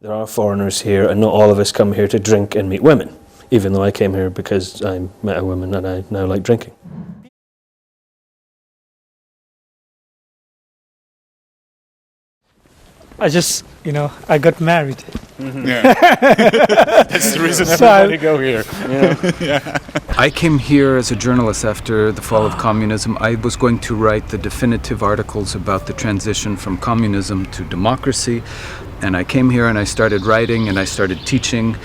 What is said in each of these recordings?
There are foreigners here, and not all of us come here to drink and meet women, even though I came here because I met a woman and I now like drinking. I got married. Mm-hmm. Yeah. That's the reason everybody go here. Yeah. I came here as a journalist after the fall of communism. I was going to write the definitive articles about the transition from communism to democracy. And I came here and I started writing and I started teaching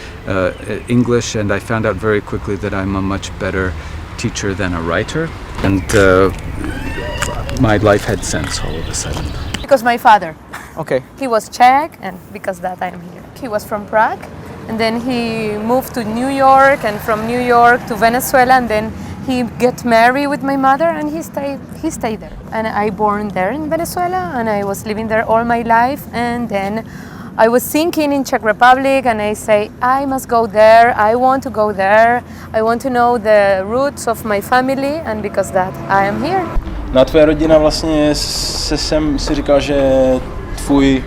English, and I found out very quickly that I'm a much better teacher than a writer. And my life had sense all of a sudden. Because my father. Okay. He was Czech, and because that I am here. He was from Prague, and then he moved to New York, and from New York to Venezuela, and then he got married with my mother, and he stayed there. And I born there in Venezuela, and I was living there all my life, and then I was thinking in Czech Republic, and I say, I must go there, I want to go there, I want to know the roots of my family, and because that I am here. Na tvoje rodina vlastně jsem si říkal, že tvůj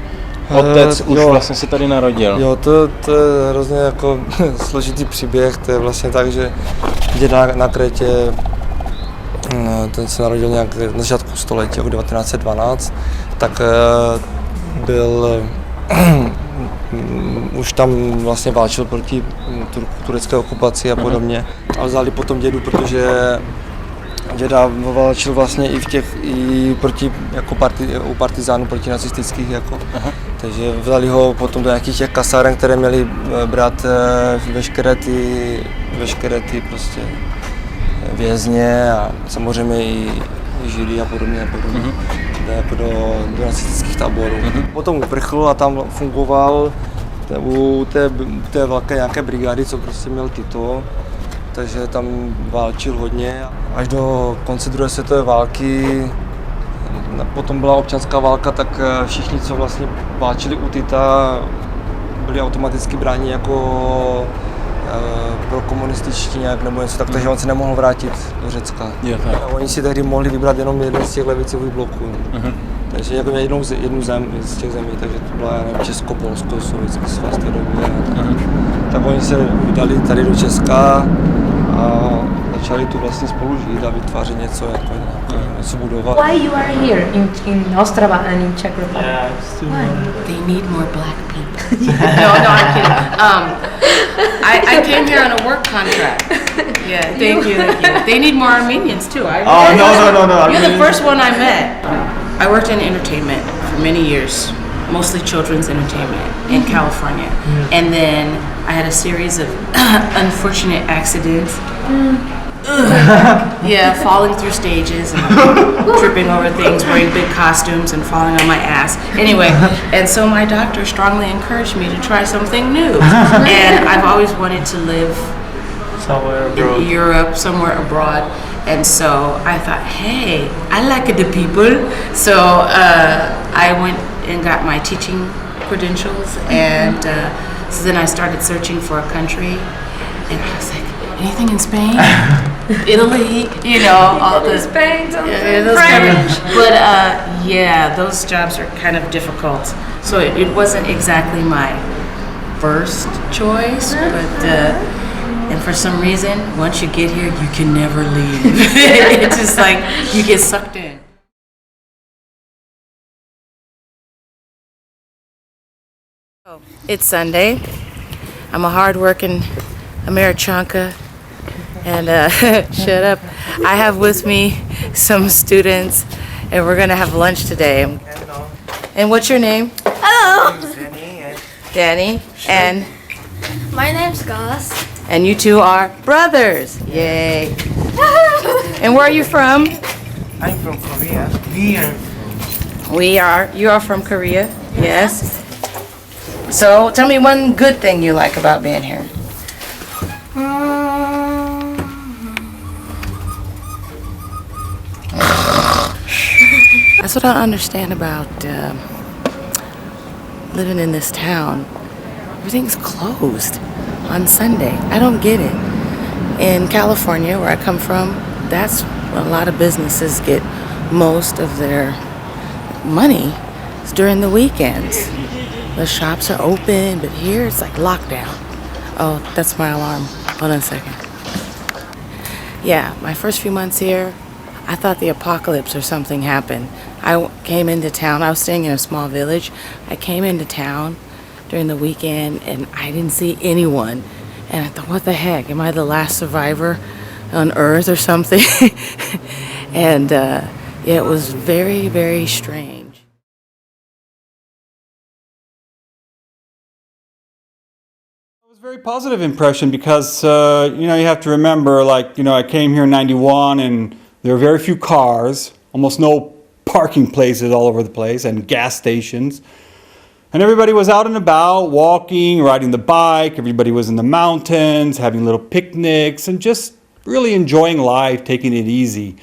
otec už vlastně se tady narodil. Jo, to je hrozně jako složitý příběh, to je vlastně tak, že děda na Krétě, ten se narodil nějak na začátku století, jako 1912, tak byl, už tam vlastně válčil proti turecké okupaci a podobně. A vzali potom dědu, protože děda válčil vlastně i proti jako u partizánů protinacistických jako. Takže vzali ho potom do nějakých těch kasáren, které měly brát veškeré ty prostě vězně a samozřejmě i Židy a podobně jako do nacistických táborů. Potom uprchl a tam fungoval u té velké nějaké brigády, co prostě měl Tito. Takže tam válčil hodně. Až do konce druhé světové války, potom byla občanská válka, tak všichni, co vlastně válčili u Tita, byli automaticky bráni jako pro komunističtí nějak nebo něco tak, takže on se nemohl vrátit do Řecka. Oni si tehdy mohli vybrat jenom jeden z těch levicových bloků. Takže jako jednu z těch zemí, takže to byla Česko, Polsko, Sovětský svaz té doby. Tak oni se vydali tady do Česka a začali tu vlastně spolu žít a vytvářet něco, jako něco budovat. Why you are here in Ostrava and in Czech Republic? They need more black people. No, I'm kidding. I came here on a work contract. Yeah, thank you. They need more Armenians too. No. You're the first one I met. I worked in entertainment for many years, mostly children's entertainment in California. And then I had a series of unfortunate accidents. Yeah, falling through stages and tripping over things, wearing big costumes and falling on my ass. Anyway, and so my doctor strongly encouraged me to try something new. And I've always wanted to live Somewhere abroad. in Europe, somewhere abroad. And so I thought, hey, I like the people. So I went and got my teaching credentials, and so then I started searching for a country, and I was like, anything in Spain, Italy, all the Spain, those French. But yeah, those jobs are kind of difficult. So it wasn't exactly my first choice, but and for some reason, once you get here, you can never leave. It's just like you get sucked in. It's Sunday. I'm a hard-working Americanka, and shut up. I have with me some students, and we're gonna have lunch today. And what's your name? Hello. Danny. And My name's Gus. and you two are brothers. Yay. And where are you from? I'm from Korea. You are from Korea? Yes. So tell me one good thing you like about being here. That's what I don't understand about living in this town. Everything's closed on Sunday. I don't get it. In California, where I come from, that's a lot of businesses get most of their money is during the weekends. the shops are open, but here it's like lockdown. Oh, that's my alarm. Hold on a second. Yeah, my first few months here, I thought the apocalypse or something happened. I came into town. I was staying in a small village. I came into town during the weekend and I didn't see anyone. And I thought, what the heck? Am I the last survivor on Earth or something? And yeah, it was very, very strange. It was a very positive impression because, you have to remember, I came here in 91 and there were very few cars, almost no parking places all over the place and gas stations. And everybody was out and about, walking, riding the bike. Everybody was in the mountains, having little picnics and just really enjoying life, taking it easy.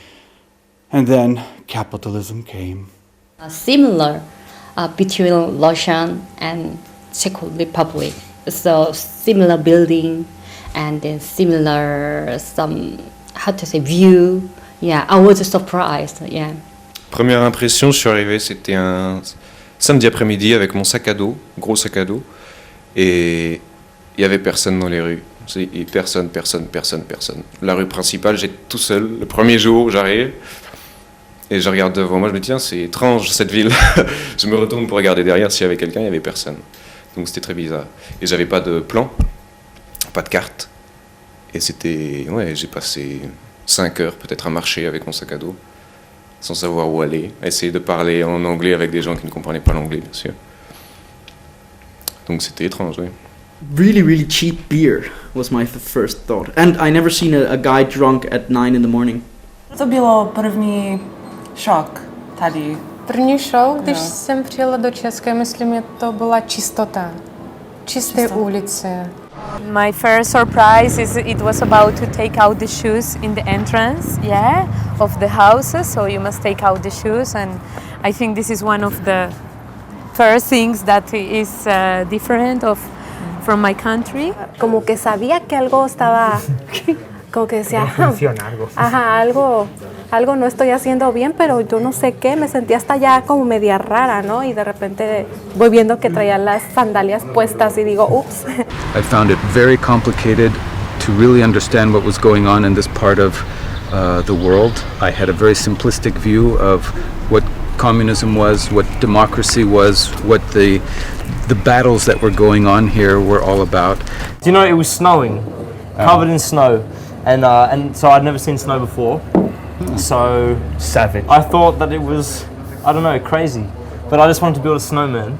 And then capitalism came. Similar between Russian and Czech Republic. So similar building and then similar view. Yeah, I was surprised. Yeah. Première impression, je suis arrivé, c'était un samedi après-midi avec mon sac à dos, gros sac à dos, et il y avait personne dans les rues. Personne. La rue principale, j'étais tout seul. Le premier jour, j'arrive et je regarde devant moi, je me dis tiens, c'est étrange cette ville. Je me retourne pour regarder derrière s'il y avait quelqu'un, il n'y avait personne. Donc c'était très bizarre. Et j'avais pas de plan, pas de carte. Et c'était, j'ai passé 5 heures peut-être à marcher avec mon sac à dos, sans savoir où aller, à essayer de parler en anglais avec des gens qui ne comprenaient pas l'anglais, bien sûr. Donc c'était étrange, oui. Really cheap beer was my first thought. And I never seen a guy drunk at 9 in the morning. To bylo první šok tady. První šok, když jsem přijela do České, myslím, to byla čistota. Čisté ulice. My first surprise is it was about to take out the shoes in the entrance, of the houses. So you must take out the shoes, and I think this is one of the first things that is different from my country. Como que sabía que algo estaba, como que decía, algo no estoy haciendo bien, pero yo no sé qué, me sentía hasta ya como media rara, ¿no? Y de repente voy viendo que traía las sandalias puestas y digo, ups. I found it very complicated to really understand what was going on in this part of the world. I had a very simplistic view of what communism was, what democracy was, what the battles that were going on here were all about. Do you know, it was snowing, covered in snow, and so I'd never seen snow before. So savage. I thought that it was, I don't know, crazy, but I just wanted to build a snowman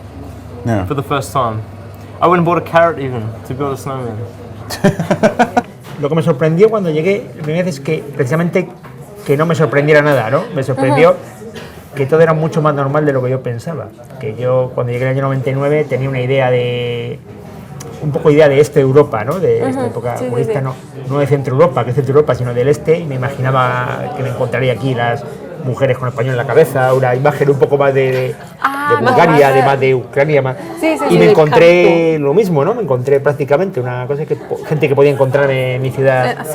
for the first time. I went and bought a carrot even to build a snowman. Lo que me sorprendió cuando llegué, la primera vez es que precisamente que no me sorprendiera nada, ¿no? Me sorprendió que todo era mucho más normal de lo que yo pensaba. Que yo cuando llegué en el año 99 tenía una idea un poco idea de este Europa, ¿no? De esta época comunista, no de Centro Europa, que es Centro Europa, sino del este, y me imaginaba que me encontraría aquí las mujeres con el pañuelo en la cabeza, una imagen un poco más de Bulgaria, además de Ucrania, más. Y me encontré lo mismo, ¿no? Me encontré prácticamente una cosa gente que podía encontrarme en mi ciudad.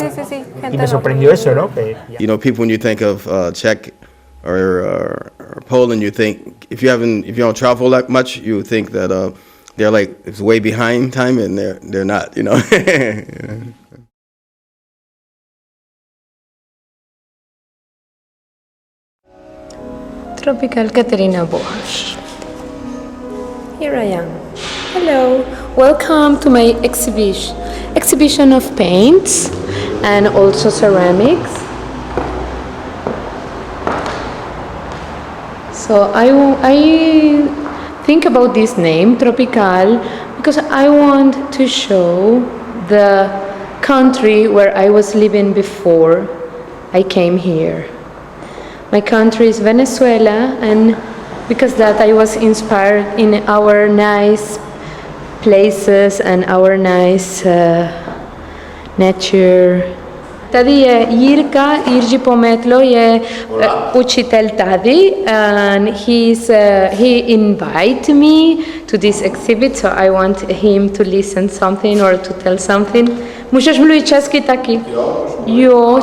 Y me sorprendió eso, ¿no? You know, people, when you think of Czech or Poland, you think if you don't travel that much, you think that they're like it's way behind time, and they're not, you know. Tropical Katerina Bosch. Here I am. Hello, welcome to my exhibition of paints and also ceramics. So I think about this name, Tropical, because I want to show the country where I was living before I came here. My country is Venezuela, and because that I was inspired in our nice places and our nice nature. Tady je Jiří Pometlo, je učitel tady, and he invited me to this exhibit, so I want him to listen something or to tell something. Můžeš mluvit česky taky? Jo.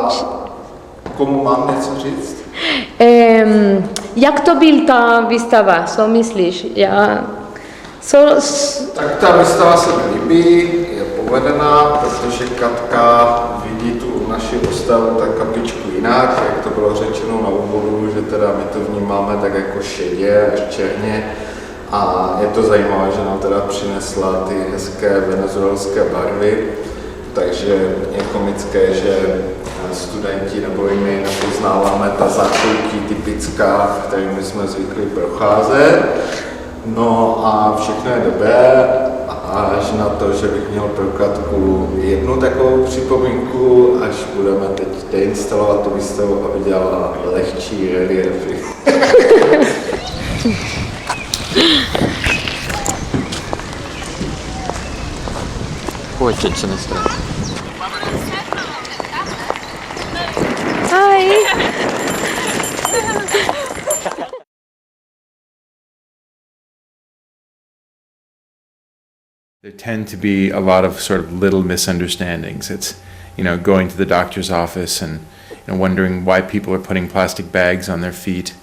Komu mám něco říct? Jak to byl ta výstava, co myslíš? Tak ta výstava se mi líbí, je povedená, protože Katka vidí tu naši postavu tak kapičku jinak, jak to bylo řečeno na úvodu, že teda my to vnímáme tak jako šedě až černě. A je to zajímavé, že nám teda přinesla ty hezké venezuelské barvy, takže je komické, že studenti nebo i my nepoznáváme ta zákoutí typická, kterými jsme zvyklí procházet. No a všechno je dobré, až na to, že bych měl pro Katku jednu takovou připomínku, až budeme teď deinstalovat tu výstavu, aby dělala lehčí reliefy. Pojď, teď se nestrach. Hi. There tend to be a lot of sort of little misunderstandings. It's, going to the doctor's office and wondering why people are putting plastic bags on their feet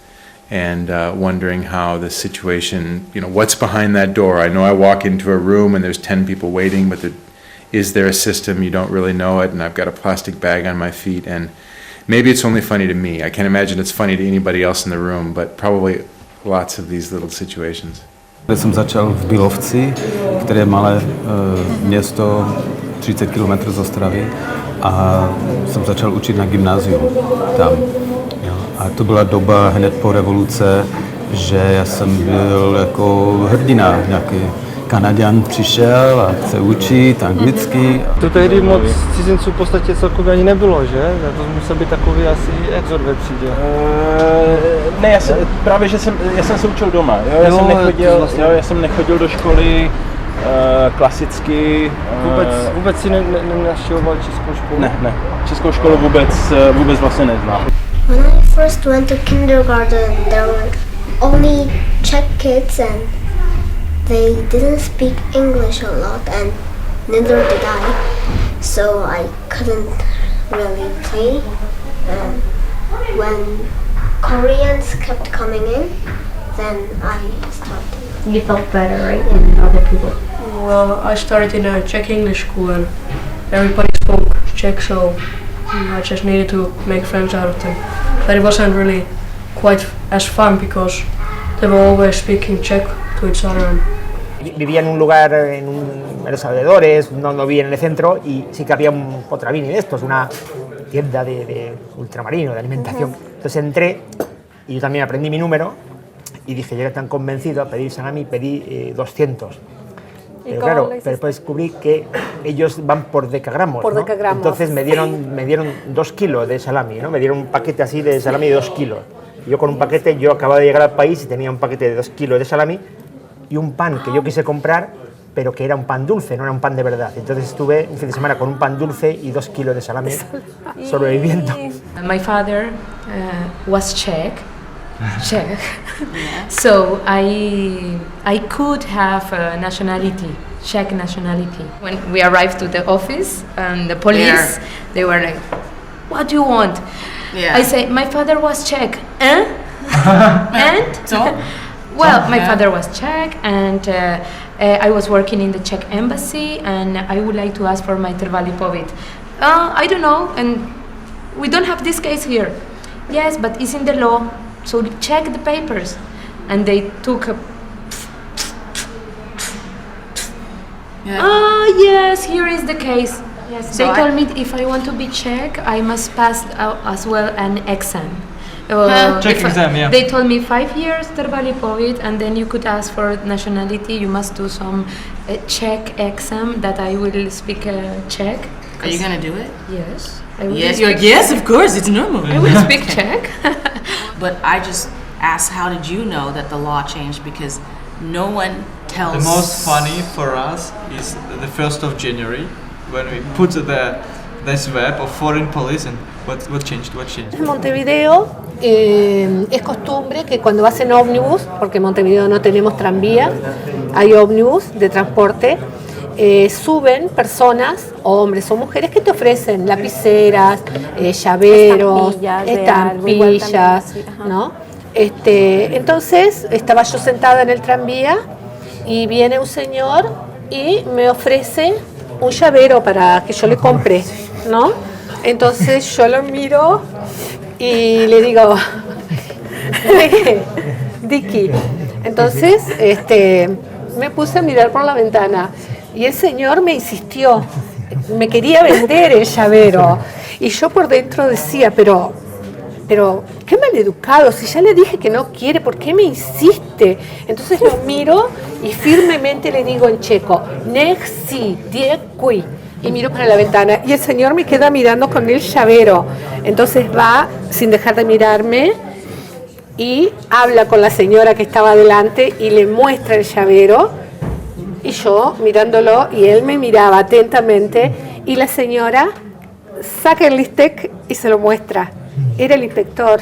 and wondering how the situation, what's behind that door. I know I walk into a room and there's 10 people waiting, but is there a system? You don't really know it, and I've got a plastic bag on my feet, and maybe it's only funny to me. I can't imagine it's funny to anybody else in the room, but probably lots of these little situations. Já jsem začal v Bílovci, které je malé město 30 km z Ostravy, a jsem začal učit na gymnáziu tam. Jo. A to byla doba hned po revoluce, že já jsem byl jako hrdina, nějaký Kanaďan přišel a chce učit anglicky. To tehdy moc cizinců v podstatě celkově ani nebylo, že? To musel být takový asi exod ve třídě. Ne, právě, že já jsem se učil doma. Já jsem nechodil do školy klasicky. Vůbec si nenavštěvoval českou školu? Ne. Českou školu vůbec vlastně neznám. When I first went to kindergarten, there were only Czech kids and they didn't speak English a lot, and neither did I, so I couldn't really play. And when Koreans kept coming in, then I started. You felt better, right, than other people? Well, I started in a Czech English school and everybody spoke Czech, so I just needed to make friends out of them. But it wasn't really quite as fun because they were always speaking Czech to each other. Vivía en un lugar, en los alrededores, no vivía en el centro, y sí que había un Potravini de estos, una tienda de ultramarino, de alimentación. Entonces entré y yo también aprendí mi número y dije, llegué tan convencido a pedir salami, pedí 200. Pero claro, después descubrí que ellos van por decagramos, por ¿no? decagramos. Entonces me dieron 2 kilos de salami, ¿no? Me dieron un paquete así de salami de 2 kilos. Y yo con un paquete, yo acababa de llegar al país y tenía un paquete de 2 kilos de salami y un pan que yo quise comprar, pero que era un pan dulce, no era un pan de verdad. Entonces estuve un fin de semana con un pan dulce y 2 kilos de salami sobreviviendo. My father was Czech, so I could have a nationality, Czech nationality. When we arrived to the office, the police, they were like, "What do you want?" Yeah. I say, "My father was Czech." And So? well, my father was Czech, and I was working in the Czech embassy, and I would like to ask for my trvalý pobyt. I don't know, and we don't have this case here. Yes, but it's in the law, so check the papers. And they took a... yes, here is the case. Yes, They so told me if I want to be Czech, I must pass as well an exam. Czech exam, yeah. They told me 5 years trvalý pobyt, and then you could ask for nationality. You must do some Czech exam that I will speak Czech. Are you gonna do it? Yes. I will Yes, speak- yes, of course, it's normal. I will speak Czech. But I just asked, how did you know that the law changed? Because no one tells. The most funny for us is the 1st of January when we put this web of foreign police, and what changed? En Montevideo es costumbre que cuando vas en ómnibus, porque en Montevideo no tenemos tranvía, hay ómnibus de transporte, suben personas, hombres o mujeres, que te ofrecen lapiceras, llaveros, estampillas, ¿no? Entonces estaba yo sentada en el tranvía y viene un señor y me ofrece un llavero para que yo le compre, ¿no? Entonces yo lo miro y le digo, Dicky. Entonces me puse a mirar por la ventana y el señor me insistió, me quería vender el llavero y yo por dentro decía, pero qué maleducado, si ya le dije que no quiere, ¿por qué me insiste? Entonces lo miro y firmemente le digo en checo, Nechci, dziękuj, y miro para la ventana y el señor me queda mirando con el llavero. Entonces va sin dejar de mirarme y habla con la señora que estaba delante y le muestra el llavero y yo mirándolo y él me miraba atentamente y la señora saca el listec y se lo muestra. Era el inspector.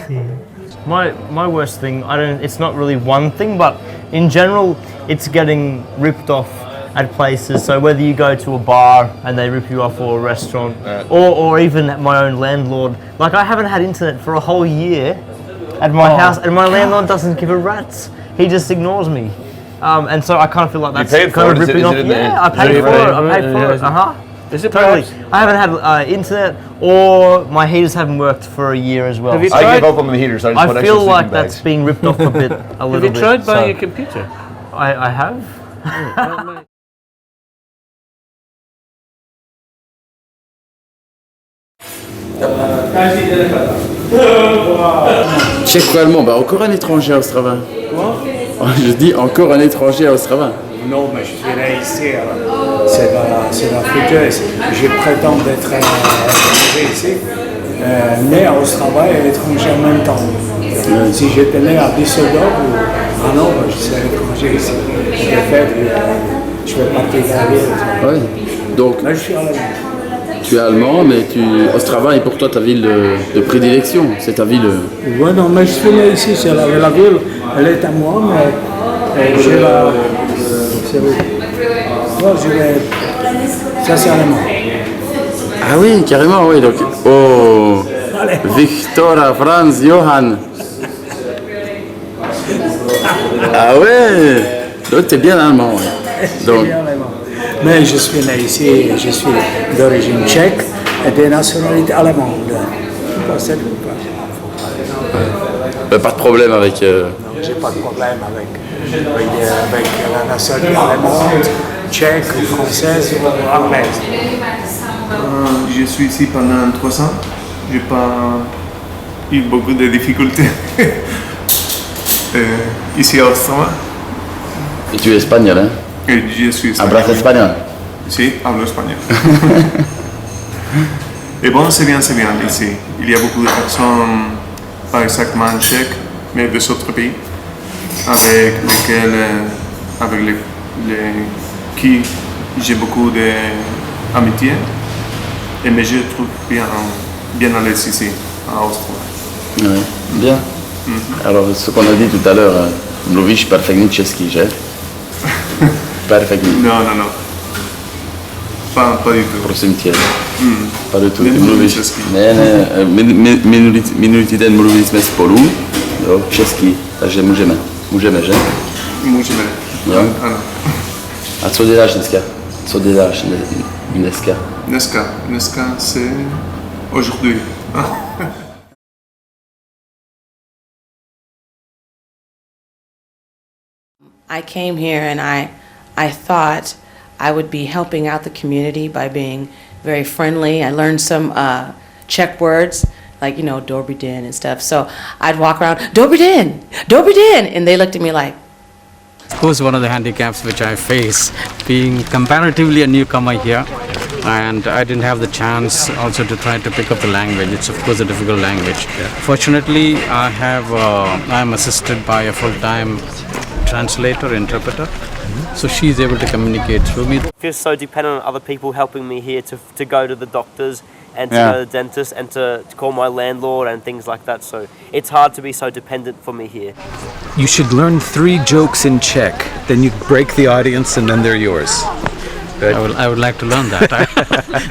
My worst thing, it's not really one thing, but in general, it's getting ripped off at places. So whether you go to a bar and they rip you off, or a restaurant, or even at my own landlord. Like I haven't had internet for a whole year at my house, and my landlord doesn't give a rat's. He just ignores me. And so I kind of feel like that's kind of ripping off. Yeah, I paid for it. Is it totally? perhaps? I haven't had internet, or my heaters haven't worked for a year as well. Have you So tried? I give up on the heaters. I just put I extra feel like sleeping that's bags. being ripped off a bit, a little Have you bit. tried buying so a computer? I have. Tchèque ou allemand, bah encore un étranger à Ostrava. Quoi? Je dis encore un étranger à Ostrava. Non, mais je suis né ici, c'est la future. Je prétends d'être étranger ici, né à Ostrava et étranger en même temps. Si j'étais né à Düsseldorf ou à Hanovre, je serais étranger ici. De fait, je vais partir de la ville. Ouais. Donc, là, je suis allemand. Tu es allemand, mais Ostrava est pour toi ta ville de prédilection. C'est ta ville. Ouais, non, mais je suis né ici, c'est la ville. Elle est à moi, mais j'ai la. C'est où? Ouais, je vais. Ça, c'est allemand. Ah oui, carrément, oui. Donc, oh, Victora, Franz, Johann. Ah ouais, donc t'es bien allemand. Ouais. Donc, mais je suis né ici, je suis d'origine tchèque et de nationalité allemande. pas de problème avec. J'ai pas de problème avec la nationalité allemande, tchèque, française ou anglaise. Je suis ici pendant 3 ans. J'ai pas eu beaucoup de difficultés ici à Ostrava. Et tu es espagnol, hein? Et je suis espagnol. Hablas espagnol? Si, hablo espagnol. Et bon, c'est bien ici. Il y a beaucoup de personnes, pas exactement tchèques, mais des autres pays, avec qui j'ai beaucoup d'amitié. Et mais je trouve bien à l'aise ici, à Ostrava. Ouais, bien. Alors, ce qu'on a dit tout à l'heure, mluvíš perfektní česky, že? Perfektní. Non. Pas du tout. Prosím tě. Pas du tout. Ty mluvíš. Ne, minulý týden mluvili jsme spolu, jo, česky, takže můžeme, že? Můžeme. Jo? Ano. A co děláš dneska? Dneska c'est aujourd'hui. I came here and I thought I would be helping out the community by being very friendly. I learned some Czech words, like, Dobry den and stuff. So I'd walk around, Dobry den, and they looked at me like. Of course, one of the handicaps which I face, being comparatively a newcomer here, and I didn't have the chance also to try to pick up the language. It's of course a difficult language. Fortunately, I am assisted by a full-time translator, interpreter, so she's able to communicate through me. I feel so dependent on other people helping me here to go to the doctors and to go to the dentist and to call my landlord and things like that. So it's hard to be so dependent for me here. You should learn 3 jokes in Czech, then you break the audience and then they're yours. I would like to learn that.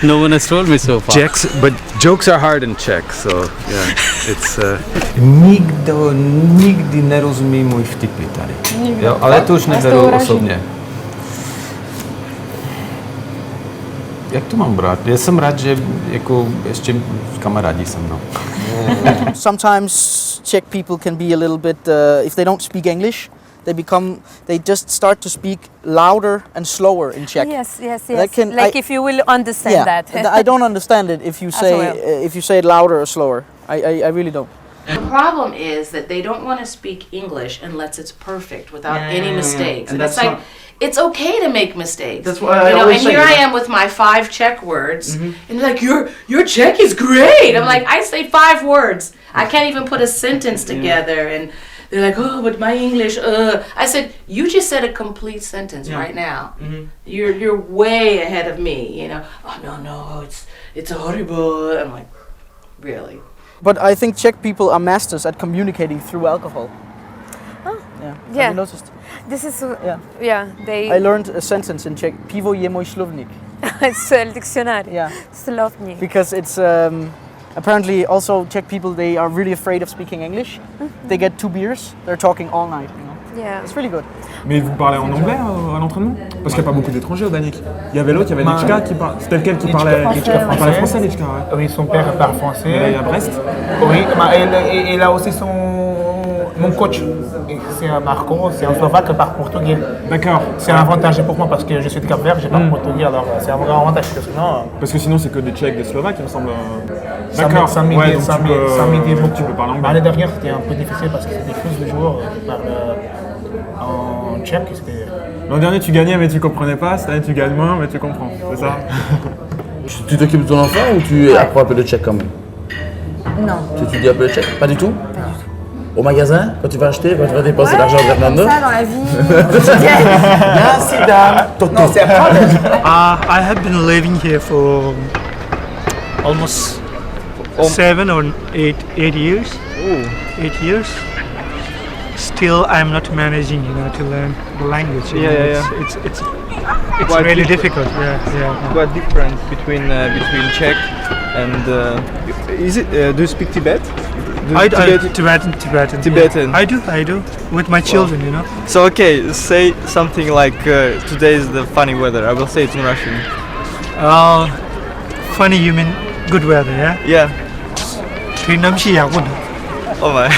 No one has told me so far. But jokes are hard in Czech, so yeah, it's. Nikdy nerozumí můj vtipy tady. Jo, ale to už neberu osobně. Jak to mám brát? Já jsem rád, že jako ještě kamarádi se mnou. Sometimes Czech people can be a little bit, if they don't speak English, they just start to speak louder and slower in Czech. Yes. If you will understand that. I don't understand it if you say it louder or slower. I really don't. The problem is that they don't want to speak English unless it's perfect without any mistakes. And it's like, it's okay to make mistakes. That's what I always say. And here I am with my 5 Czech words, and they're like, your Czech is great. I'm like, I say 5 words. I can't even put a sentence together. And they're like, oh, but my English, I said, you just said a complete sentence right now. You're way ahead of me, you know. Oh, no, it's horrible. I'm like, really? But I think Czech people are masters at communicating through alcohol. Oh. Yeah. Yeah. Have you noticed? This is I learned a sentence in Czech. Pivo je můj slovník. It's a dictionary. Yeah. Slovník. Because it's apparently also Czech people, they are really afraid of speaking English. They get 2 beers, they're talking all night. You know? Yeah. It's really good. Mais vous parlez en anglais à l'entraînement? Parce qu'il n'y a pas beaucoup d'étrangers au Danic. Il y avait l'autre, il y avait Nitschka qui parlait. C'était lequel qui parlait français, Nitschka, ouais. Oui, son père parle français. Il est à Brest? Oui, et il a aussi mon coach. C'est un Marco, c'est un Slovaque qui parle portugais. D'accord. C'est un avantage pour moi parce que je suis de Cap-Vert, je parle portugais, alors c'est un grand avantage. Parce que sinon c'est que des Tchèques, des Slovaques, il me semble. D'accord. Ça m'aide beaucoup. Tu peux parler anglais. L'année dernière c'était un peu difficile parce que c'était plus de joueurs en tchèque. L'an dernier tu gagnais mais tu comprenais pas, cette année tu gagnes moins mais tu comprends, c'est ça? Tu t'occupes de ton enfant ou tu apprends un peu de tchèque quand même? Non. Tu étudies un peu le tchèque? Pas du tout? Pas du tout. Au magasin, quand tu vas acheter, quand tu vas dépenser l'argent au Fernando? Comme ça dans la vie quotidienne. Merci dame. Non, c'est I have been living here for almost 7 or 8 years. 8 years. Still, I'm not managing, to learn the language. It's really difficult. Quite different between Czech and is it? Do you speak Tibet? Tibetan. I do. With my children, So okay, say something like today is the funny weather. I will say it in Russian. Funny, you mean good weather, yeah? Yeah. Oh my.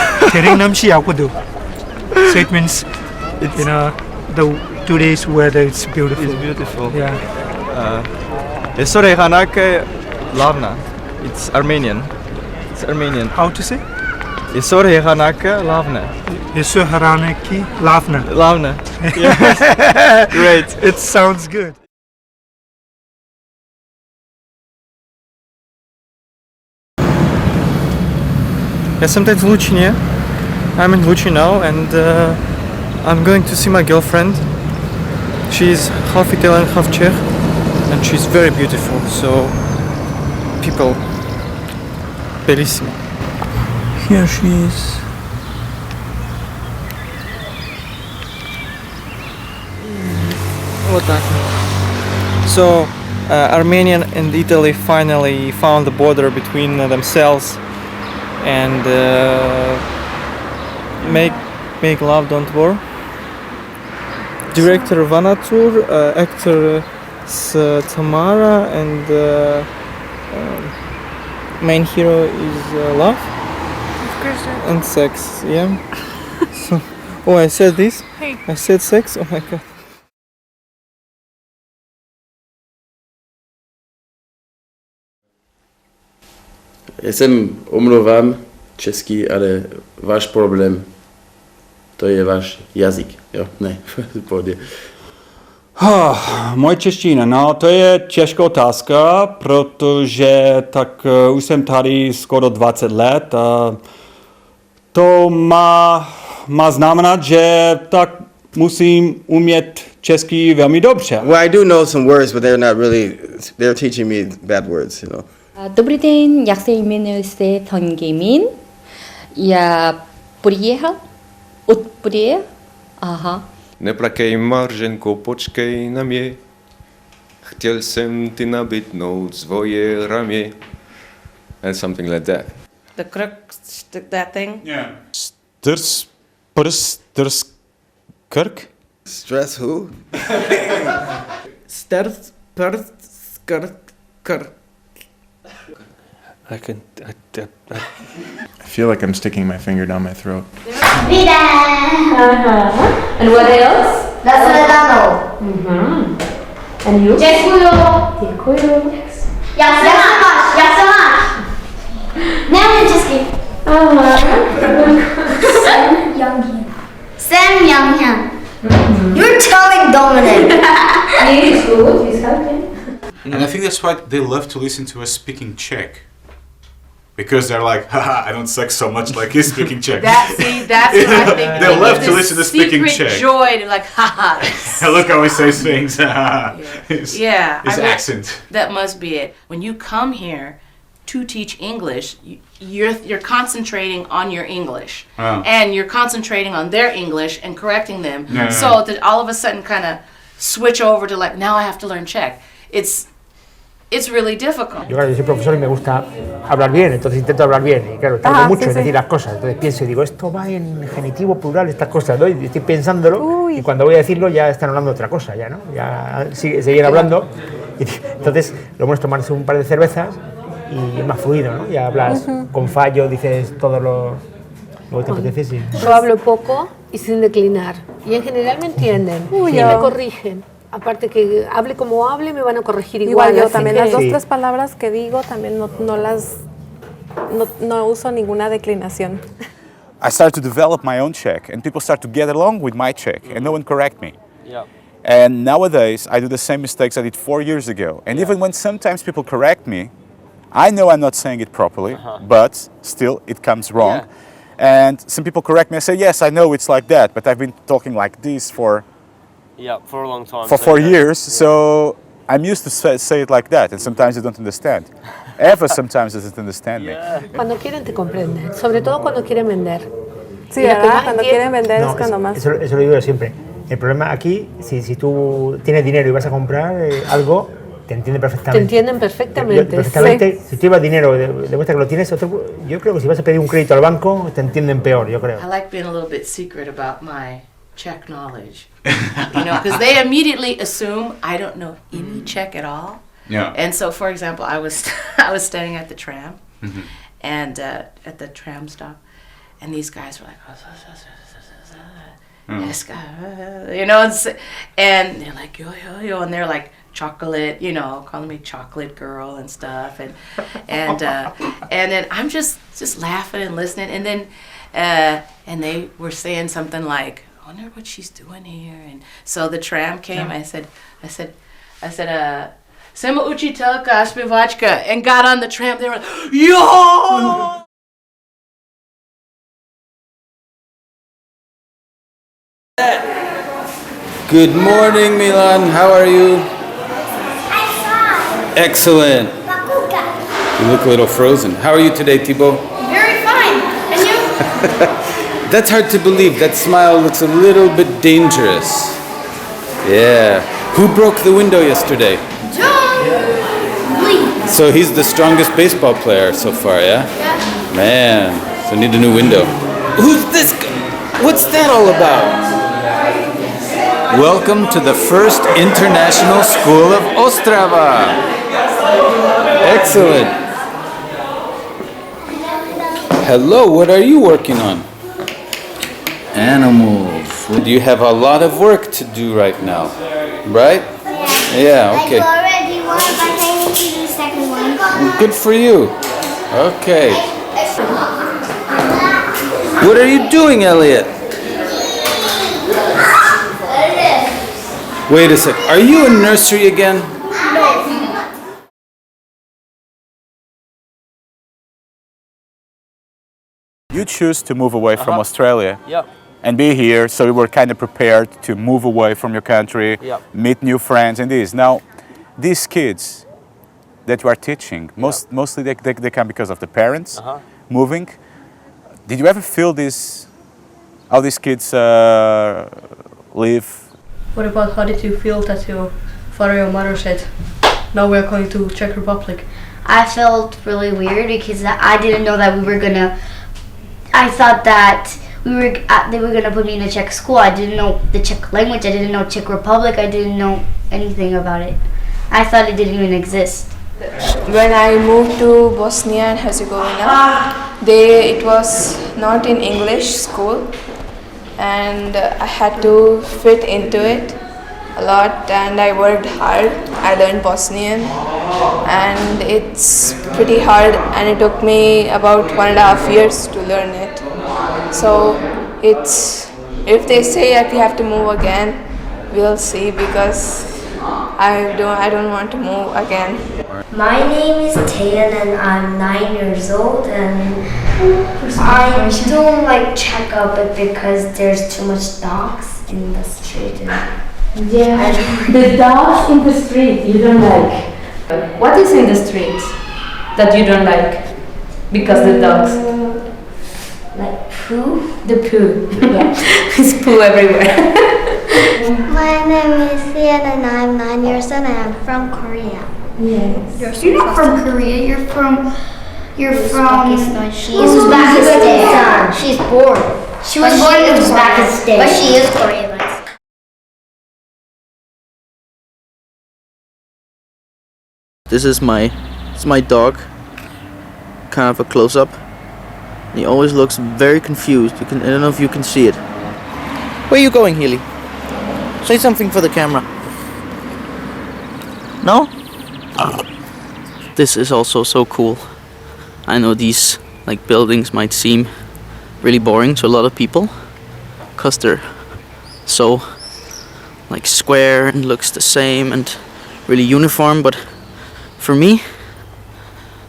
So it means, today's weather is beautiful. It's beautiful. Yeah. Lavna. It's Armenian. It's Armenian. How to say? Yesorhehanaka Lavna. Yesorhehanaki Lavna. Lavna. Yes. Great. It sounds good. Já jsem teď v Lučině. I'm in Lučin now and I'm going to see my girlfriend. She's half Italian, half Czech and she's very beautiful, so people, bellissima. Here she is. Вот так. So Armenia and Italy finally found the border between themselves and make love, don't war. Director Vanatur, actor Tamara, and main hero is love and sex. Yeah. So, I said this. Hey. I said sex. Oh my god. Já jsem omlouvám český, ale váš problém, to je váš jazyk, jo? Ne, v pohodě. Moje čeština, no to je těžká otázka, protože tak už jsem tady skoro 20 let a to má znamenat, že tak musím umět česky velmi dobře. Well, I do know some words, but they're teaching me bad words, Dobrý den, já se jmenuji Tang Min. Já přijel od Prahy. Aha. Neplakej, Marženko, počkej na mě. Chtěl jsem ti nabídnout svoje ramy. And something like that. The crook, that thing? Yeah. Strs, prs, trs, krk? Stress who? Stert, pert, skrt, I feel like I'm sticking my finger down my throat. And what else? And you? Děkuju. Jak se máš? Nevím česky. Sam Younghan. You're telling Dominic. He's good, he's helping. And I think that's why they love to listen to us speaking Czech. Because they're like, haha, I don't suck so much like he's speaking Czech. That's what I think. They love to listen to speaking Secret Czech. joy to like, haha. Look how he says things. His accent. That must be it. When you come here to teach English, you're concentrating on your English. Oh. And you're concentrating on their English and correcting them. So that all of a sudden kind of switch over to like, now I have to learn Czech. It's really difficult. Yo, claro, yo soy profesor y me gusta hablar bien, entonces intento hablar bien y claro, tardo mucho en decir las cosas, entonces pienso y digo, esto va en genitivo plural, estas cosas, ¿no? Y estoy pensándolo y cuando voy a decirlo ya están hablando de otra cosa, ya, ¿no? Ya siguen hablando y entonces lo bueno es tomarse un par de cervezas y es más fluido, ¿no? Ya hablas con fallo, dices todo lo que te apetece, sí. Yo hablo poco y sin declinar y en general me entienden y me corrigen. Aparte que hable como hable, me van a corregir igual. Igual yo también las 2-3 palabras que digo también no uso ninguna declinación. I started to develop my own Czech, and people start to get along with my Czech, and no one correct me. Yeah. And nowadays, I do the same mistakes I did 4 years ago. And even when sometimes people correct me, I know I'm not saying it properly, but still it comes wrong. And some people correct me, I say, yes, I know it's like that, but I've been talking like this for a long time. For 4 years, so I'm used to say it like that, and sometimes you don't understand. Eva sometimes doesn't understand me. Cuando quieren te comprenden, sobre todo cuando quieren vender. Sí, ¿verdad? Cuando quieren vender es cuando más. Eso lo digo yo siempre. El problema aquí, si tú tienes dinero y vas a comprar algo, te entienden perfectamente. Te entienden perfectamente. Si tú llevas dinero, demuestra que lo tienes, yo creo que si vas a pedir un crédito al banco, te entienden peor, yo creo. I like being a little bit secret about my Czech knowledge, because they immediately assume I don't know any Czech at all. Yeah. And so, for example, I was standing at the tram, and at the tram stop, and these guys were like, yes, and they're like yo, and they're like chocolate, calling me chocolate girl and stuff, and then I'm just laughing and listening, and then and they were saying something like, I wonder what she's doing here. And so the tram came. I said, Sema učitelka, zpěvačka, and got on the tram. They were like, yo! Good morning, Milan. How are you? Excellent. You look a little frozen. How are you today, Thibaut? Very fine. And you? That's hard to believe. That smile looks a little bit dangerous. Yeah. Who broke the window yesterday? John Lee. So he's the strongest baseball player so far, yeah? Yeah. Man, so need a new window. Who's this guy? What's that all about? Welcome to the first international school of Ostrava. Excellent. Hello, what are you working on? Animals. Well, you have a lot of work to do right now, right? Yeah, okay. I already won, but I need to do the second one. Good for you. Okay. What are you doing, Elliot? Wait a sec. Are you in nursery again? You choose to move away from Australia and be here, so we were kind of prepared to move away from your country, meet new friends and this. Now, these kids that you are teaching, mostly they come because of the parents moving. Did you ever feel this, how these kids live? What about how did you feel that your father or mother said, now we're going to Czech Republic? I felt really weird because I didn't know that we were gonna. I thought that they were gonna put me in a Czech school. I didn't know the Czech language. I didn't know Czech Republic. I didn't know anything about it. I thought it didn't even exist. When I moved to Bosnia and Herzegovina, it was not in English school, and I had to fit into it a lot, and I worked hard. I learned Bosnian, and it's pretty hard, and it took me about 1.5 years to learn it. So if they say that we have to move again, we'll see, because I don't want to move again. My name is Tayan and I'm 9 years old, and I don't like Czech a bit because there's too much dogs in the street. Yeah, the dogs in the street you don't like. What is in the street that you don't like? Because the dogs. Like poo? The poo. Yeah. It's poo everywhere. My name is Ian and I'm 9 years old and I'm from Korea. Yes. You're not from Korea, you're from Uzbekistan. She's born. She was born in Uzbekistan. But she is Korean. This is my dog, kind of a close-up. He always looks very confused. I don't know if you can see it. Where are you going, Healy? Say something for the camera. No? This is also so cool. I know these buildings might seem really boring to a lot of people, because they're so square and looks the same and really uniform, but for me,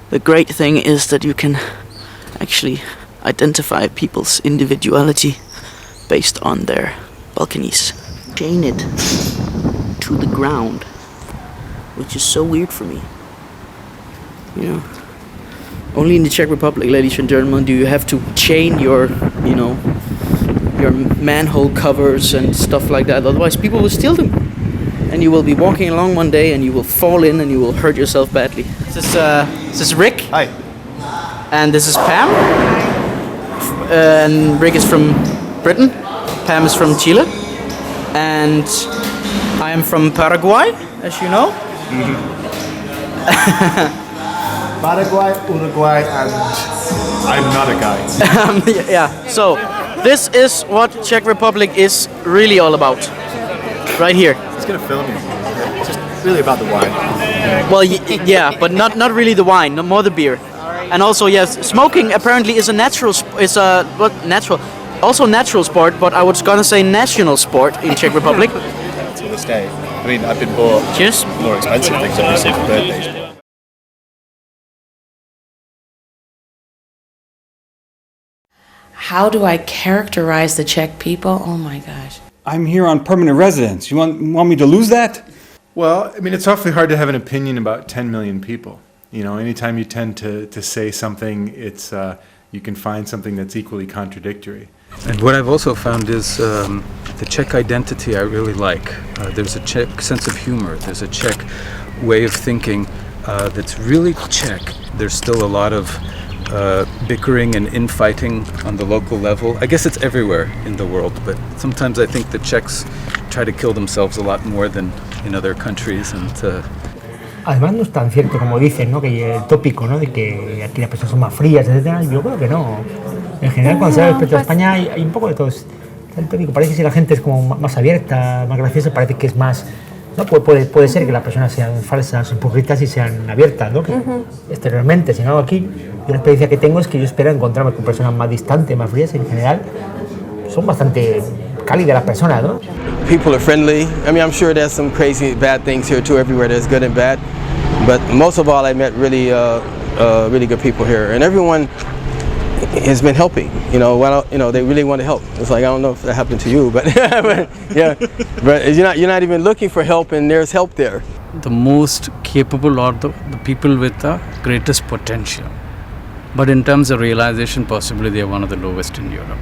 the great thing is that you can actually identify people's individuality based on their balconies. Chain it to the ground, which is so weird for me. You know, only in the Czech Republic, ladies and gentlemen, do you have to chain your manhole covers and stuff like that. Otherwise, people will steal them. And you will be walking along one day and you will fall in and you will hurt yourself badly. This is Rick. Hi. And this is Pam. And Rick is from Britain. Pam is from Chile. And I am from Paraguay, as you know. Paraguay, Uruguay, and I'm not a guy. Yeah, so this is what Czech Republic is really all about. Right here. He's gonna film you. It's just really about the wine. Well, yeah, but not really the wine, no more the beer. And also, yes, smoking apparently is a natural sport, but I was gonna say national sport in Czech Republic. To this day. I mean, I've been bought more expensive things obviously for birthdays. How do I characterize the Czech people? Oh my gosh. I'm here on permanent residence. You want me to lose that? Well, I mean, it's awfully hard to have an opinion about 10 million people. You know, anytime you tend to say something, it's you can find something that's equally contradictory. And what I've also found is the Czech identity I really like. There's a Czech sense of humor. There's a Czech way of thinking that's really Czech. There's still a lot of bickering and infighting on the local level. I guess it's everywhere in the world, but sometimes I think the Czechs try to kill themselves a lot more than in other countries. And además no es tan cierto como dicen, ¿no? Que el tópico, ¿no? De que aquí las personas son más frías, etcétera. Yo creo que no. En general, cuando se habla respecto a España hay un poco de todo. El tópico parece que si la gente es como más abierta, más graciosa, parece que es más. ¿No? Puede ser que las personas sean falsas, hipócritas y sean abiertas, ¿no? Exteriormente, si no aquí, yo la experiencia que tengo es que yo espero encontrarme con personas más distantes, más frías, y en general son bastante cálidas las personas, ¿no? People are friendly. I mean, I'm sure there's some crazy bad things here too. Everywhere there's good and bad, but most of all, I met really good people here, and everyone has been helping. You know, they really want to help. It's like, I don't know if that happened to you, but yeah, but you're not even looking for help, and there's help there. the most capable are the people with the greatest potential. But in terms of realization, possibly they are one of the lowest in Europe.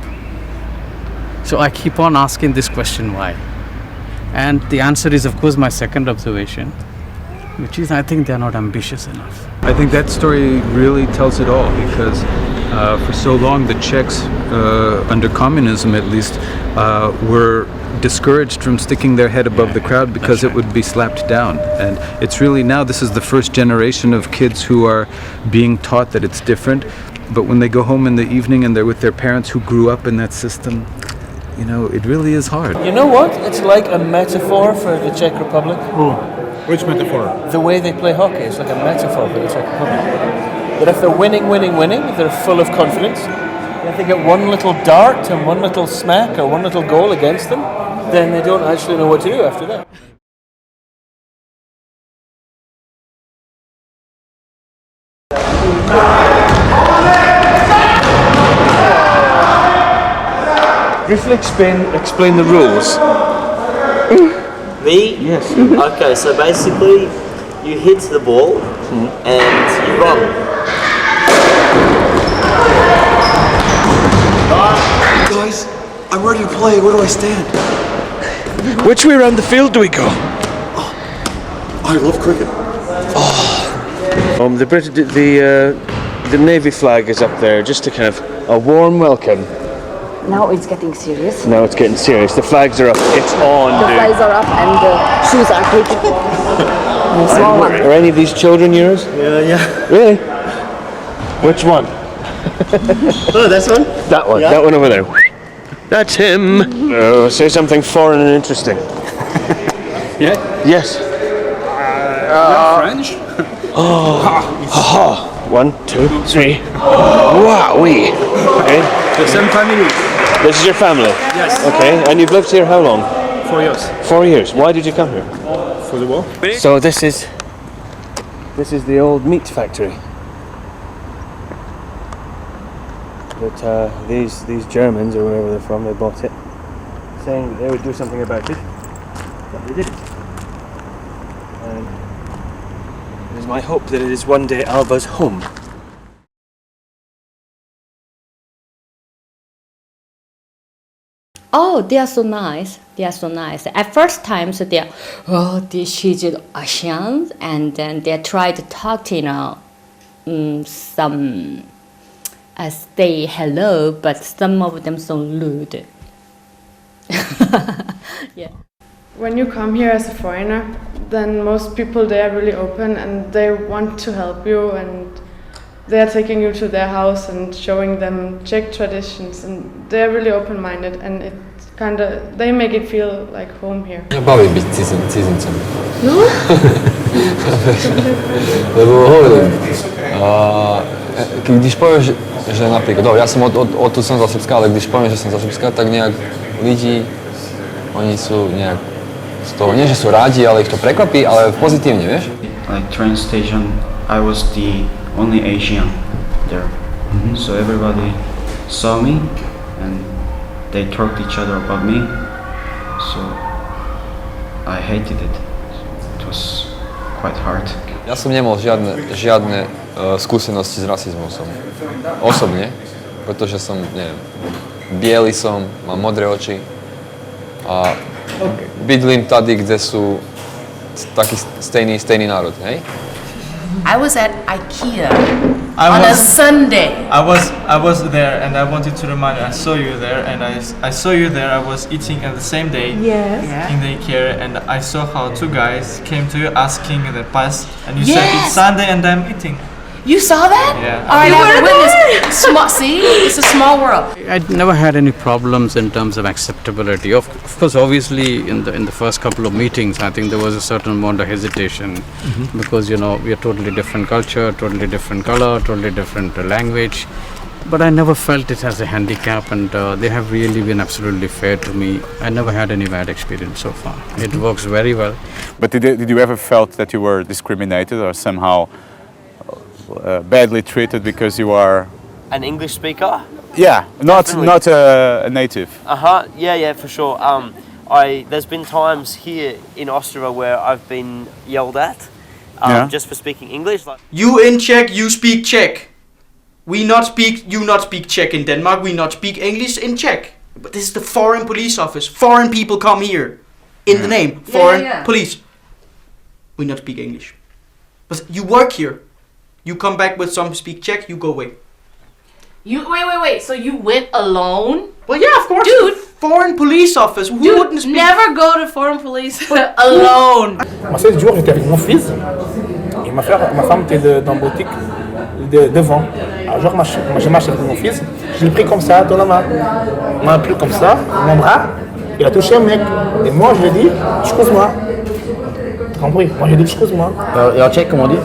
So I keep on asking this question, why? And the answer is, of course, my second observation, which is I think they're not ambitious enough. I think that story really tells it all, because for so long the Czechs, under communism at least, were discouraged from sticking their head above the crowd because it would be slapped down. And it's really now, this is the first generation of kids who are being taught that it's different. But when they go home in the evening and they're with their parents who grew up in that system, you know, it really is hard. You know what? It's like a metaphor for the Czech Republic. Which metaphor? The way they play hockey is like a metaphor for the Czech Republic. That if they're winning, they're full of confidence. And if they get one little dart and one little smack or one little goal against them, then they don't actually know what to do after that. Briefly explain the rules. Me? Yes. Okay, so basically you hit the ball and you run. Guys, I'm ready to play. Where do I stand? Which way around the field do we go? I love cricket. The Navy flag is up there just to kind of a warm welcome. Now it's getting serious. Now it's getting serious. The flags are up. It's on, The dude. flags are up and the shoes are taken. Small one. Are any of these children yours? Yeah. Really? Which one? Oh, this one? That one. Yeah. That one over there. That's him. Oh, say something foreign and interesting. Yeah? Yes. French? Oh. 1, 2, 3. Wowee. Okay. The same family. This is your family? Yes. Okay. And you've lived here how long? 4 years. 4 years. Why did you come here? For the war? So this is the old meat factory. But these Germans or wherever they're from, they bought it, saying that they would do something about it. But they didn't. And it is my hope that it is one day Alva's home. Oh, they are so nice. They are so nice. At first times they are, she's Asian, and then they try to talk to, some say hello, but some of them so rude. Yeah. When you come here as a foreigner, then most people, they are really open and they want to help you, and they are taking you to their house and showing them Czech traditions, and they are really open-minded, and it they make it feel like home here. Baví byť cizincem. No? Lebo hovorím, když povieš, že napríklad, ja som odtud som za Srbska, ale když poviem, že som za Srbska, tak nejak lidi, oni sú nejak z toho, nie že sú rádi, ale ich to prekvapí, ale pozitívne, vieš? Like train station, I was the only Asian there. So everybody saw me and they talked each other about me. So I hated it. It was quite hard. Ja som nemal žiadne skúsenosti s rasizmom osobne, pretože som, neviem, biely som, mám modré oči a bydlím tady, kde sú taký stejný národ, hej? I was at IKEA on a Sunday. I was there, and I wanted to remind you. I saw you there, and I saw you there. I was eating on the same day in the IKEA, and I saw how two guys came to you asking the pass, and you said it's Sunday, and I'm eating. You saw that? Yeah. I have a witness. See, it's a small world. I never had any problems in terms of acceptability. Of course, obviously, in the first couple of meetings, I think there was a certain amount of hesitation because we are totally different culture, totally different color, totally different language. But I never felt it as a handicap, and they have really been absolutely fair to me. I never had any bad experience so far. It works very well. But did you ever felt that you were discriminated or somehow badly treated because you are an English speaker? Yeah, not a native. Yeah, for sure. There's been times here in Austria where I've been yelled at just for speaking English. Like, you in Czech, you speak Czech. You not speak Czech in Denmark. We not speak English in Czech. But this is the foreign police office. Foreign people come here in the name foreign police. We not speak English. But you work here. You come back with some speak Czech, you go away. Wait. So you went alone? Well, yeah, of course. Dude. Foreign police office. Who wouldn't speak? Never go to foreign police alone. Moi, ce jour, j'étais avec mon fils. Et ma femme était dans la boutique devant. Alors, genre, moi, je marche avec mon fils. Je l'ai pris comme ça, dans la main. On m'a pris comme ça, mon bras. Il a touché un mec. Et moi, je lui ai dit, excuse-moi. T'as compris? Moi, j'ai dit, excuse-moi. Et en tchèque, comment on dit?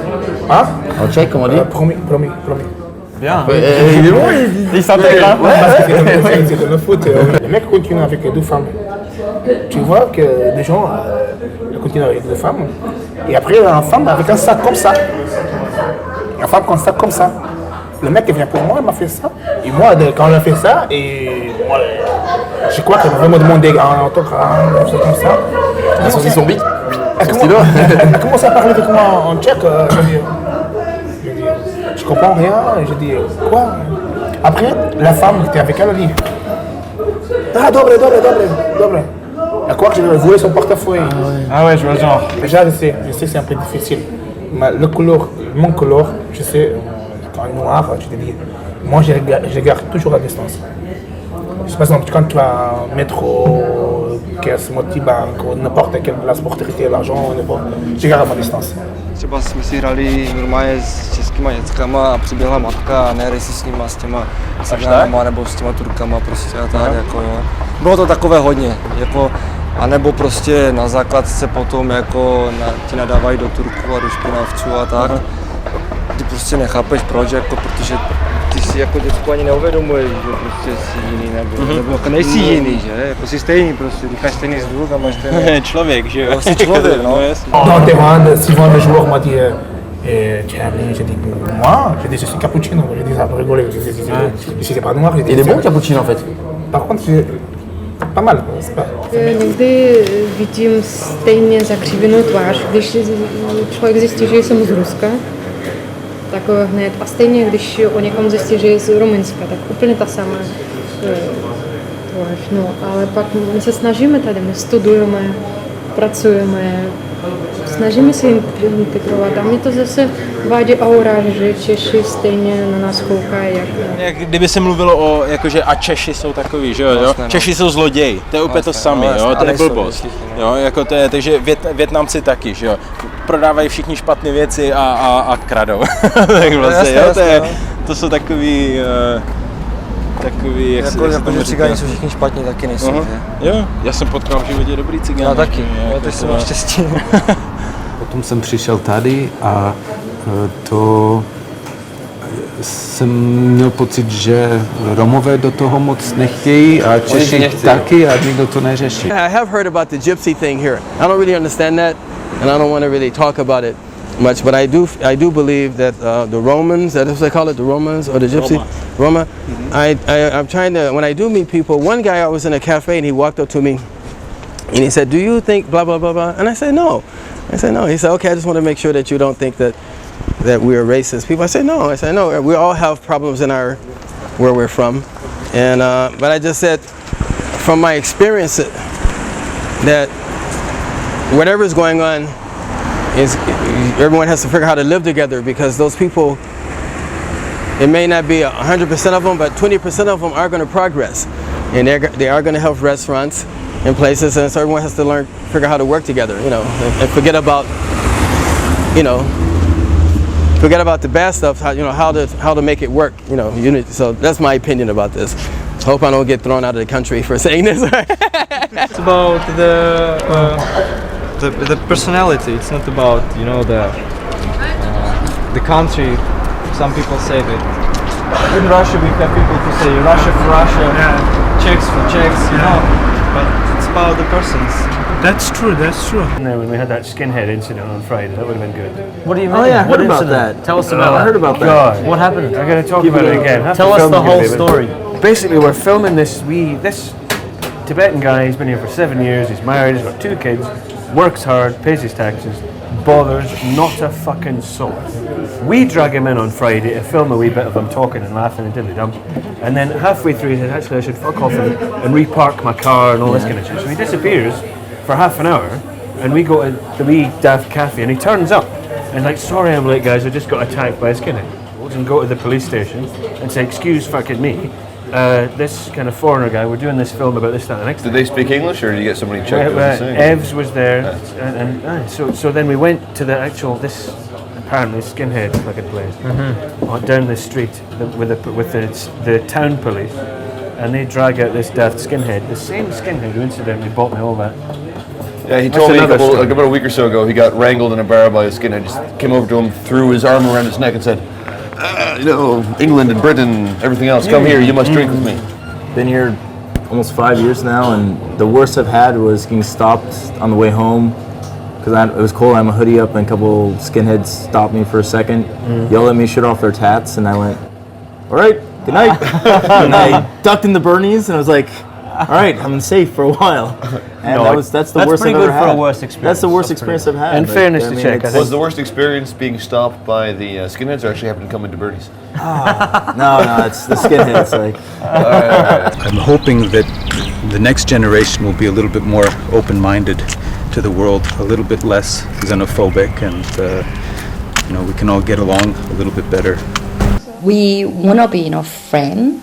Hein? En tchèque, comment on dit? Promis. Bien. Il est bon, il s'intègre. Parce que c'était le foot. Le mec continue avec deux femmes. Tu vois que des gens continuent avec deux femmes. Et après, il y a une femme avec un sac comme ça. Une femme avec un sac comme ça. Le mec est venu pour moi, il m'a fait ça. Et moi, quand il a fait ça, et moi, je crois qu'il m'a vraiment demandé un autographe, quelque chose comme ça. Il a sorti son bic. Elle a commencé à parler avec moi en tchèque. Je dis, je comprends rien. Je dis, quoi? Après, la femme qui était avec elle, elle dit, ah, dobre. Elle croit que je vais voler son portefeuille. Ah ouais, je vois le genre. Déjà, je sais que c'est un peu difficile. Mais mon couleur, je sais, quand il est noir, je te dis, moi je garde toujours la distance. Je sais pas, quand tu vas au métro, caisse, multibank, ou n'importe quelle place pour traiter l'argent, je garde ma distance. Třeba jsme si hrali normálně s českýma děckama a přiběhla matka a nehrej si s nima, s těma Cigánama nebo s těma Turkama prostě a tak jako jo. Bylo to takové hodně, jako, a nebo prostě na základce potom jako ti nadávají do Turku a do špinavců a tak. Ty prostě nechápeš proč, jako, protože ty si jako děcku ani neuvědomuješ, že prostě jsi jiný nebo jako nejsi jiný, že? Jako jsi stejný prostě, říkáš stejný zvuk a máš stejný. Člověk, že jo? Jsi člověk, no. Dans le terrain, souvent le joueur m'a dit, tu es ami, j'ai dit, moi, j'ai dit, je suis cappuccino, j'ai dit ça pour rigoler, je suis pas noir. Il est bon cappuccino en fait? Par contre, c'est pas mal. Někdy vidím stejně zakřívenou tvář, když člověk zjistí, že jsem z Ruska, tak hned. A stejně, když o někom zjistí, že je z Rumunska, tak úplně ta samá tvář. No, ale pak my se snažíme tady, my studujeme, pracujeme, snažíme se integrovat. A mě to zase vádí aura, že Češi stejně na nás koukají. Jak kdyby se mluvilo o, jakože a Češi jsou takový, že jo? Vlastně, Češi jsou zloději, to je úplně to samé, jo? To je blbost. Jo, jako to je, takže Vietnamci taky, že jo? Prodávají všichni špatné věci a kradou. Tak vlastně, jo, to jsou takový, jak jako, jako že cigáni jsou všichni špatní, taky nejsou, Jo, já jsem potkal v životě dobrý cigáni. Já taky, já to jsem měl štěstí. Potom jsem přišel tady a to jsem měl pocit, že Romové do toho moc nechtějí a Češi taky a nikdo to neřeší. I have heard about the gypsy thing here. I don't really understand that and I don't want to really talk about it much, but I do believe that the Romans, that is what they call it, the Romans or the gypsy, Roma. I'm trying to, when I do meet people, one guy I was in a cafe and he walked up to me and he said, do you think blah, blah, blah, blah? And I said, no. He said, okay, I just want to make sure that you don't think that we're racist people. I said, no, we all have problems in where we're from. And, but I just said, from my experience, that whatever's going on, everyone has to figure out how to live together, because those people, it may not be 100% of them, but 20% of them are going to progress. And they are going to have restaurants and places, and so everyone has to figure out how to work together, you know, and forget about the bad stuff, how to make it work, you know. So that's my opinion about this. Hope I don't get thrown out of the country for saying this. It's about the personality. It's not about the country. Some people say that in Russia we have people who say Russia for Russia, Czechs for Czechs, but it's about the persons. That's true. No, when we had that skinhead incident on Friday, that would have been good. What do you mean? Oh yeah, I heard about that. Tell us about I heard about that. God. What happened? I'm going to talk about it again. Tell us the whole story. Basically, we're filming this Tibetan guy. He's been here for 7 years. He's married. He's got 2 kids. Works hard. Pays his taxes. Bothers not a fucking soul. We drag him in on Friday to film a wee bit of him talking and laughing and diddly-dum. And then halfway through he said, actually I should fuck off and repark my car and all this kind of shit. So he disappears for half an hour and we go to the wee daft cafe and he turns up and like, sorry I'm late guys, I just got attacked by a skinhead. and go to the police station and say, excuse fucking me, this kind of foreigner guy, we're doing this film about this, that, and the next. Did they speak English, or did you get somebody checked? Evs was there, so then we went to the actual, this apparently skinhead fucking place, down this street with the town police, and they drag out this daft skinhead, the same skinhead who incidentally bought me all that. Yeah, he told me about a week or so ago he got wrangled in a bar by a skinhead, just came over to him, threw his arm around his neck and said, you know, England and Britain, everything else, come here, you must drink with me. Been here almost 5 years now, and the worst I've had was getting stopped on the way home because it was cold. I had my hoodie up, and a couple skinheads stopped me for a second, yelled at me, shut off their tats, and I went, all right, good night. And I ducked in the Bernies, and I was like, all right, I'm safe for a while. And that's the worst I've ever had. For a worst experience. That's the worst experience I've had. In fairness to Czech, was the worst experience being stopped by the skinheads, or actually happened to come into Birdies? No, it's the skinheads. Like. I'm hoping that the next generation will be a little bit more open-minded to the world, a little bit less xenophobic, and we can all get along a little bit better. We wanna be, friend.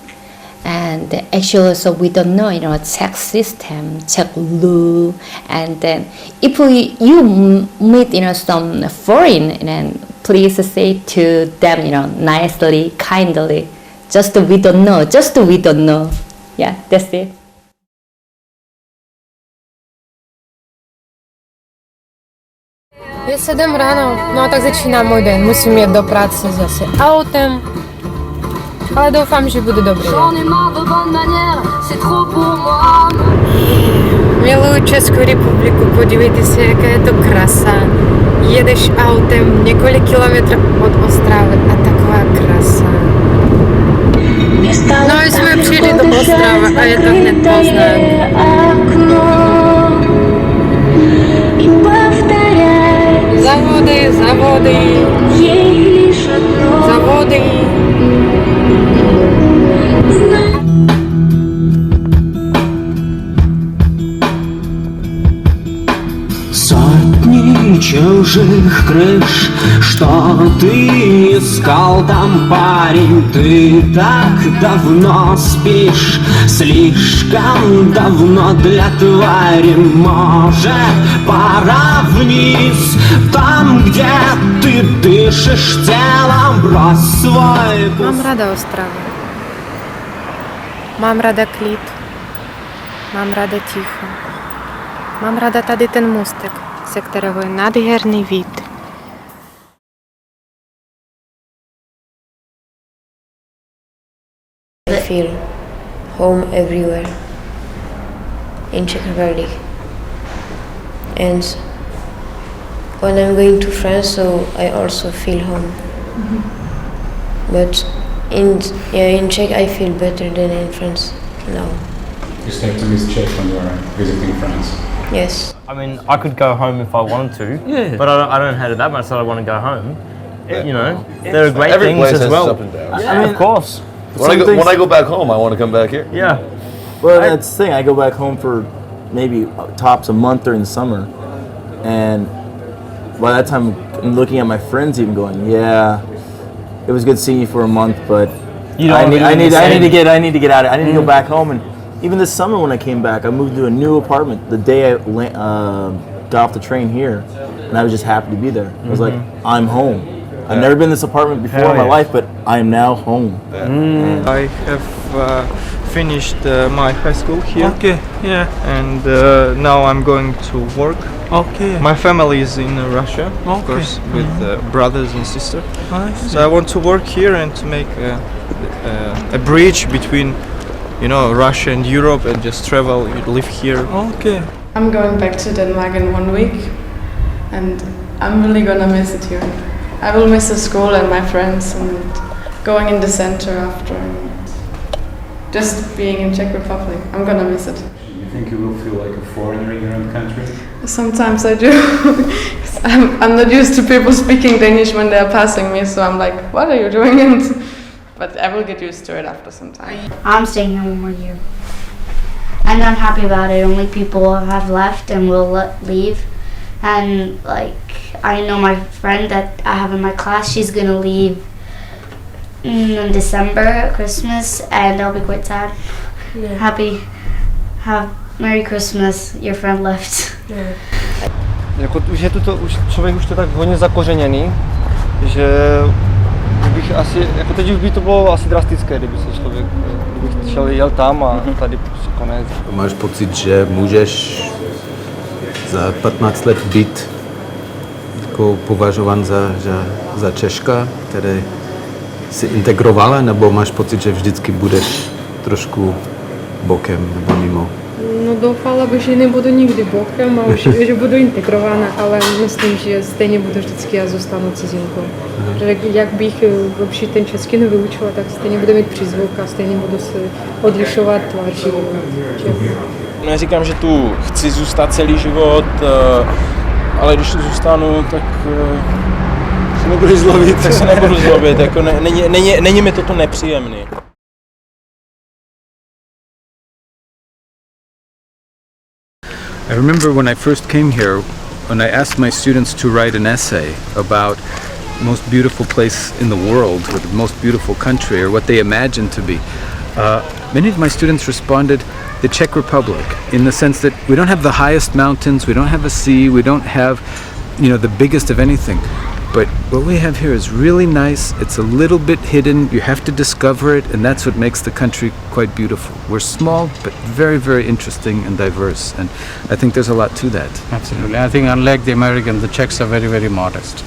And actually, so we don't know, Czech system, Czech law, and then if you meet, some foreign, then please say to them, nicely, kindly. Just we don't know. Yeah, that's it. Je 7 ráno, no a tak začíná můj den. Musím jet do práce zase autem. Ale doufám, že bude dobrý. Miluji Českou republiku, podívejte se, jaká je to krasa. Jedeš autem několik kilometrů od Ostravy a taková krasa. No jsme přijeli do Ostravy a je to hned poznat. Zavody. Сотни чужих крыш, что ты искал там, парень, ты так давно спишь, слишком давно для твари. Может, пора вниз, там, где ты дышишь телом, брось свой. Mám rada Ostravu. Mám rada klid. Mám rada ticho. Mám rada tady ten můstek, ze kterého je nádherný vid. I feel home everywhere in Czech Republic. And when I'm going to France, so I also feel home. But in Czech I feel better than in France now. You start to miss Czech when you are visiting France. Yes. I mean, I could go home if I wanted to, but I don't hate it that much that I want to go home. There are great Every things place as has well. its up and downs. Yeah, of course. When I go back home, I want to come back here. Yeah. Well, that's the thing. I go back home for maybe tops a month during the summer, and by that time, I'm looking at my friends even going, yeah, it was good seeing you for a month, but I need to get out of it. I need to go back home. And even this summer when I came back, I moved to a new apartment the day I got off the train here, and I was just happy to be there. I was like, I'm home. I've never been in this apartment before in my life, but I am now home. I have finished my high school here. Okay, yeah. And now I'm going to work. Okay. My family is in Russia, of course, with brothers and sisters. So I want to work here and to make a bridge between, Russia and Europe, and just travel, live here. Okay. I'm going back to Denmark in 1 week, and I'm really gonna miss it here. I will miss the school and my friends and going in the center after, and just being in Czech Republic. I'm gonna miss it. You think you will feel like a foreigner in your own country? Sometimes I do. I'm not used to people speaking Danish when they're passing me, so I'm like, what are you doing? But I will get used to it after some time. I'm staying here 1 more year. And I'm happy about it. Only people have left and will leave. And I know my friend that I have in my class, she's gonna leave in December, Christmas, and I'll be quite sad. Happy, have Merry Christmas, your friend left. Jako už je to už člověk už to tak hodně zakořeněný, že bych asi, jako teď už by to bylo asi drastické, kdyby se člověk, kdybych jel tam a tady prostě konec. Máš pocit, že můžeš za 15 let být jako považován za Češka, který si integrovala, nebo máš pocit, že vždycky budeš trošku bokem nebo mimo? No doufala bych, že nebudu nikdy bokem a že budu integrována, ale myslím, že stejně budu vždycky a zůstanu cizinkou. Že jak bych lepší ten český nevyučila, tak stejně budu mít přízvuk a stejně budu se odlišovat tváří Čechů. No já říkám, že tu chci zůstat celý život, ale když tu zůstanu, tak se nebudu zlobit. Tak se nebudu zlobit, jako není mi toto nepříjemný. I remember when I first came here, when I asked my students to write an essay about the most beautiful place in the world, or the most beautiful country, or what they imagined to be. Many of my students responded the Czech Republic, in the sense that we don't have the highest mountains, we don't have a sea, we don't have, the biggest of anything. But what we have here is really nice. It's a little bit hidden. You have to discover it, and that's what makes the country quite beautiful. We're small, but very, very interesting and diverse, and I think there's a lot to that. Absolutely. I think unlike the Americans, the Czechs are very, very modest.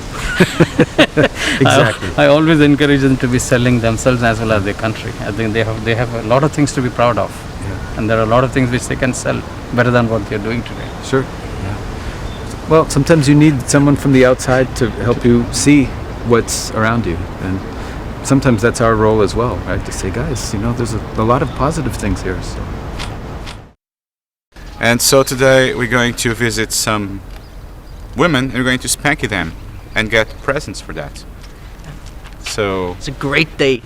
Exactly. I always encourage them to be selling themselves as well as their country. I think they have a lot of things to be proud of, and there are a lot of things which they can sell better than what they're doing today. Sure. Well, sometimes you need someone from the outside to help you see what's around you, and sometimes that's our role as well, right? To say, guys, there's a lot of positive things here. So. And so today we're going to visit some women and we're going to spank them and get presents for that. So it's a great day.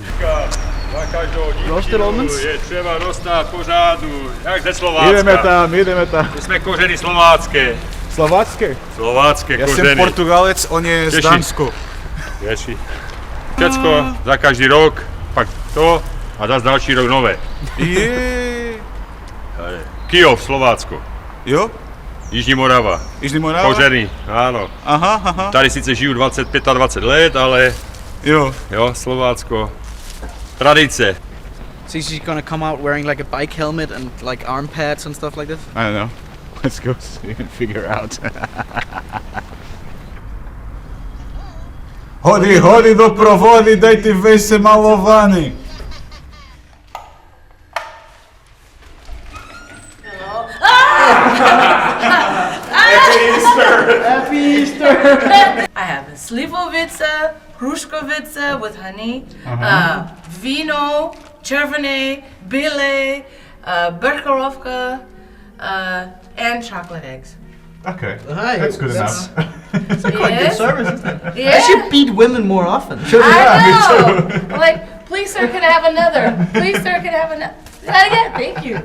Roasted almonds? Je třeba dostat pořádu, jak ze Slovácka. Jdeme tam. My jsme kořeny slovácké. Slovácké? Slovácké Já kořeny. jsem Portugalec, on je z Dánsko. Ješi. Všecko za každý rok, pak to a zase další rok nové. Kyjov, Slovácko. Jo? Jižní Morava. Jižní Morava? Kořeny, ano. Aha. Tady sice žiju 25 let, ale jo, Slovácko. Tradice. So she's gonna come out wearing like a bike helmet and like arm pads and stuff like this? I don't know. Let's go see and figure out. Hodi do provodi, daj ty vejse malovaný. Happy Easter! I have a slivovica, hruškovica with honey, vino, červené, bílé, berkerovka, and chocolate eggs. Okay, Hi, that's good enough. It's a quite good service, isn't it? Yeah. I should beat women more often. I know! Like, please sir, can I have another? Please sir, can I have another? Again, thank you.